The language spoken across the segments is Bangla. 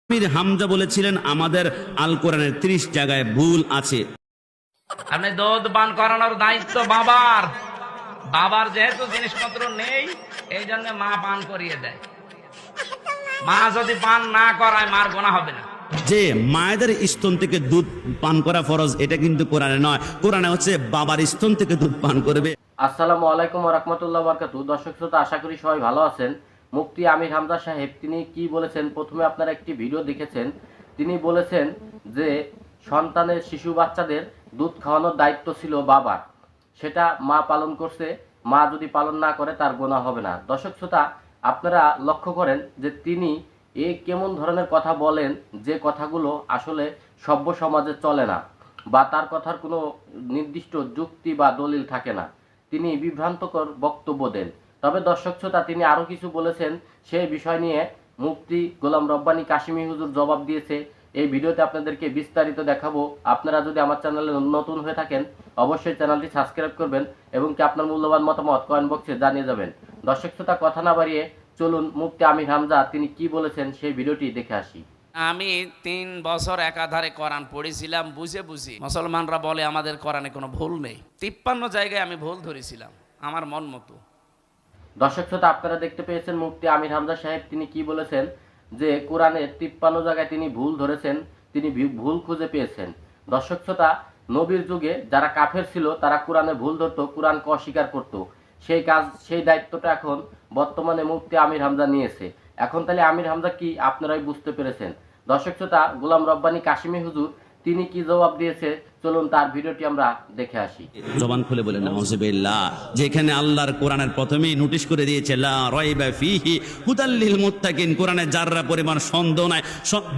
আমির হামজা বলেছিলেন আমাদের আল কোরআনের 30 জায়গায় ভুল আছে। আপনি দুধ পান করানোর দায়িত্ব বাবার। বাবার যেহেতু জিনিসপত্র নেই, এই জন্য মা পান করিয়ে দেয়। মা যদি পান না করায়, মার গোনা হবে না। যে মায়েদের স্তন থেকে দুধ পান করা ফরজ, এটা কিন্তু কোরআনে নয়। কোরআনে হচ্ছে বাবার স্তন থেকে দুধ পান করবে। আসসালামু আলাইকুম ওয়া রাহমাতুল্লাহি ওয়া বারাকাতুহু। দর্শক শ্রোতা, আশা করি সবাই ভালো আছেন। মুফতি আমির হামজা সাহেব তিনি কি বলেছেন, প্রথমে আপনারা একটি ভিডিও দেখেছেন। তিনি বলেছেন যে সন্তানের শিশু বাচ্চাদের দুধ খাওয়ানোর দায়িত্ব ছিল বাবার, সেটা মা পালন করছে। মা যদি পালন না করে তার গুনাহ হবে না। দর্শক শ্রোতা, আপনারা লক্ষ্য করেন যে তিনি কেমন ধরনের কথা বলেন, যে কথাগুলো আসলে সভ্য সমাজে চলে না, বা তার কথার কোনো নির্দিষ্ট যুক্তি বা দলিল থাকে না। তিনি বিভ্রান্তকর বক্তব্য দেন। তবে দর্শক শ্রোতা, তিনি আরও কিছু বলেছেন, সেই বিষয় নিয়ে মুফতি গোলাম রব্বানী কাশিমি হুজুর জবাব দিয়েছে। এই ভিডিওতে আপনাদেরকে বিস্তারিত দেখাবো। আপনারা যদি আমার চ্যানেলে নতুন হয়ে থাকেন, অবশ্যই চ্যানেলটি সাবস্ক্রাইব করবেন এবং কি আপনার মূল্যবান মতামত কমেন্ট বক্সে জানিয়ে যাবেন। দর্শক শ্রোতা, কথা না বাড়িয়ে চলুন মুফতি আমির হামজা তিনি কি বলেছেন সেই ভিডিওটি দেখে আসি। আমি 3 বছর একাধারে কোরআন পড়েছিলাম, বুঝে বুঝি। মুসলমানরা বলে আমাদের কোরআনে কোনো ভুল নেই। 53 জায়গায় আমি ভুল ধরেছিলাম আমার মন মতো। দর্শক শ্রোতা, আপনারা দেখতে পেয়েছেন মুফতি আমির হামজা সাহেব তিনি কি বলেছেন, যে কোরআনের 53 জায়গায় তিনি ভুল ধরেছেন, তিনি ভুল খুঁজে পেয়েছেন। দর্শক শ্রোতা, নবীর যুগে যারা কাফের ছিল তারা কোরআনে ভুল ধরতো, কোরআনকে অস্বীকার করত। সেই দায়িত্বটা এখন বর্তমানে মুফতি আমির হামজা নিয়েছে। এখন তাহলে আমির হামজা কি আপনারাই বুঝতে পেরেছেন। দর্শক শ্রোতা, গোলাম রব্বানী কাশিমি হুজুর তিনি কি জবাব দিয়েছে, চলুন তার ভিডিওটি আমরা দেখে আসি। জবান খুলে বলেন নাউযুবিল্লাহ। যেখানে আল্লাহর কোরআনের প্রথমেই নোটিশ করে দিয়েছে লা রাইবা ফিহি হুদাল লিল মুত্তাকিন, কোরআনে যাররা পরিমাণ সন্দেহ নাই।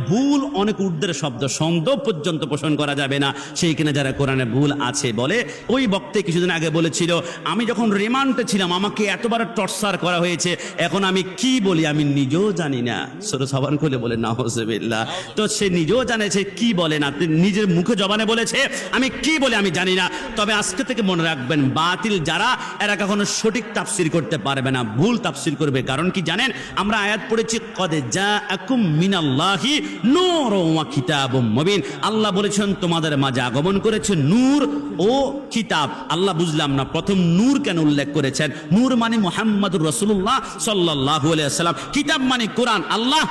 ভুল অনেক ঊর্ধ্বের শব্দ, সন্দেহ পর্যন্ত পোষণ করা যাবে না। সেইখানে যারা কোরআনে ভুল আছে বলে, ওই বক্তে কিছুদিন আগে বলেছিল আমি যখন রিমান্ডে ছিলাম আমাকে এতবার টর্চার করা হয়েছে, এখন আমি কি বলি আমি নিজেও জানি না। সূরা জবান খুলে বলেন নাউযুবিল্লাহ। তো সে নিজেও জানে সে কি বলে না, নিজের মুখে জবানে বলেছে আমি কি বলে আমি জানি না। তবে আজকে থেকে মনে রাখবেন, বাতিল যারা এরা কখনো সঠিক তাফসির করতে পারবে না, ভুল তাফসির করবে। কারণ কি জানেন, আমরা আয়াত পড়েছি কদ জাআকুম মিনাল্লাহি নূরুন ওয়া কিতাবুম মুবিন। আল্লাহ বলেছেন তোমাদের মাঝে আগমন করেছে নূর ও কিতাব। আল্লাহ বুঝলাম না প্রথম নূর কেন উল্লেখ করেছেন। নূর মানে মুহাম্মদুর রাসূলুল্লাহ সাল্লাল্লাহু আলাইহি ওয়াসাল্লাম, কিতাব মানে কোরআন। আল্লাহ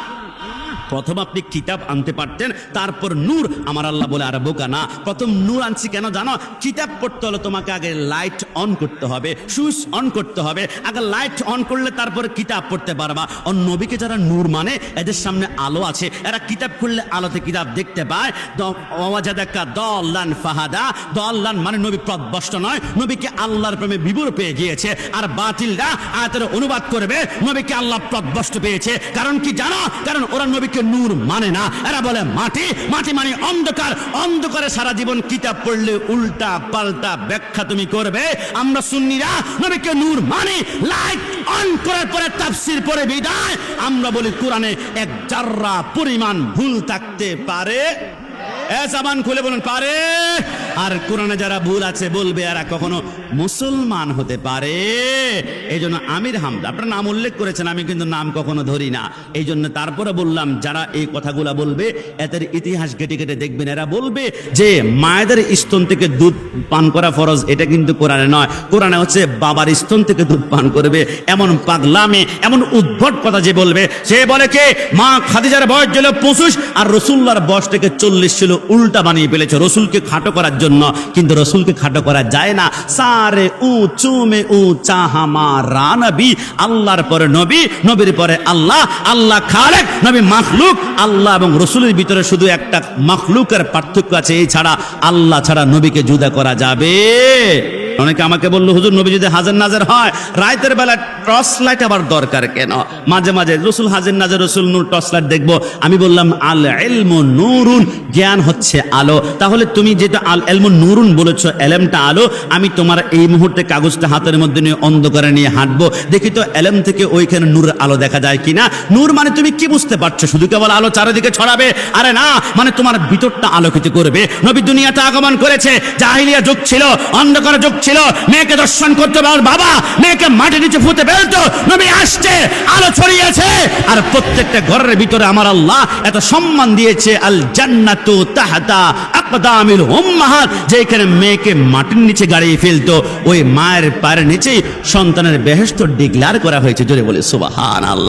প্রথম আপনি কিতাব আনতে পারতেন, তারপর নূর। আমার আল্লাহ বলে আর বোকা না, প্রথম নূর আনছি কেন জানো? কিতাব পড়তে হলে তোমাকে আগে লাইট অন করতে হবে, সুইচ অন করতে হবে। আগে লাইট অন করলে তারপরে কিতাব পড়তে পারবা। আর নবীকে যারা নূর মানে, এদের সামনে আলো আছে, এরা কিতাব খুললে আলোতে কিতাব দেখতে পায়। ওয়াজাদাকা দাল্লান ফাহাদা, দাল্লান মানে নবী পথভ্রষ্ট নয়, নবীকে আল্লাহর প্রেমে বিভোর পেয়ে গিয়েছে। আর বাতিলরা আয়াতের অনুবাদ করবে নবীকে আল্লাহ পথভ্রষ্ট পেয়েছে। কারণ কি জানো? কারণ ওরা নবীকে নূর মানে না, এরা বলে মাটি। মাটি মানে অন্ধকার। অন্ধকারে সারা জীবন কিতাব পড়লে উল্টা পাল্টা ব্যাখ্যা তুমি করবে। আমরা সুন্নিরা নবীকে নূর মানে, লাইট অন করার পরে তাফসীর পড়ে বিদায়। আমরা বলি কোরআনে এক জাররা পরিমাণ ভুল থাকতে পারে। জবান খুলে বলুন পারে। আর কোরআনে যারা ভুল আছে বলবে এরা কখনো মুসলমান হতে পারে। এই জন্য আমির হামজা, আপনার নাম উল্লেখ করেছেন, আমি কিন্তু নাম কখনো ধরি না। এই জন্য তারপরে বললাম যারা এই কথাগুলা বলবে এদের ইতিহাস ঘেটে ঘেটে দেখবেন, এরা বলবে যে মায়েদের স্তন থেকে দুধ পান করা ফরজ, এটা কিন্তু কোরআনে নয়। কোরআনে হচ্ছে বাবার স্তন থেকে দুধ পান করবে। এমন পাগলামি, এমন উদ্ভট কথা যে বলবে, সে বলে কে মা খাদিজার বয়স ছিল 25 আর রাসূলুল্লাহর বয়স থেকে 40 ছিল। উল্টা বানিয়ে ফেলেছে রসুলকে খাটো করার জন্য, কিন্তু রসুলকে খাটো করা যায় না। সারে উঁচু মে উঁচা হামারা নবী, আল্লাহর পরে নবী, নবীর পরে আল্লাহ। আল্লাহ খালেক, নবী মাখলুক। আল্লাহ এবং রসুলের ভিতরে শুধু একটা মাখলুকের পার্থক্য আছে, এই ছাড়া আল্লাহ ছাড়া নবীকে জুদা করা যাবে। অনেকে আমাকে বললো হুজুর নবী যদি হাজির নাজের হয়, রাতের বেলা টর্চ লাইট আবার দরকার কেন? মাঝে মাঝে রসুল হাজির নাজের, রসুল নূর, টর্চ লাইট দেখবো। আমি বললাম আল ইলমু নূরুন, জ্ঞান হচ্ছে আলো। তাহলে তুমি যেটা আল ইলমু নূরুন বলেছো, এলেমটা আলো। আমি তোমার এই মুহূর্তে কাগজটা হাতের মধ্যে নিয়ে অন্ধকারে নিয়ে হাঁটবো, দেখি তো এলেম থেকে ওইখানে নূরের আলো দেখা যায় কিনা। নূর মানে তুমি কি বুঝতে পারছো? শুধু কেবল আলো চারিদিকে ছড়াবে? আরে না, মানে তোমার ভিতরটা আলোকিত করবে। নবী দুনিয়াতে আগমন করেছে, জাহিলিয়া যুগ ছিল, অন্ধকার যুগ ছিল, মেয়েকে দর্শন করতে পার বাবা মেয়েকে মাটির নিচে ফুতে ফেলতো, নবী আসছে আলো ছড়িয়েছে, আর প্রত্যেকটা ঘরের ভিতরে আমার আল্লাহ এত সম্মান দিয়েছে, আল জান্নাতু তাহতা আকদামিল উম্মাহাত, যেখানে মেয়েকে মাটির নিচে গাড়িয়ে ফেলতো ওই মায়ের পায়ের নিচেই সন্তানের বেহেশত ডিক্লেয়ার করা হয়েছে। জোরে বলে সুবহানাল্লাহ।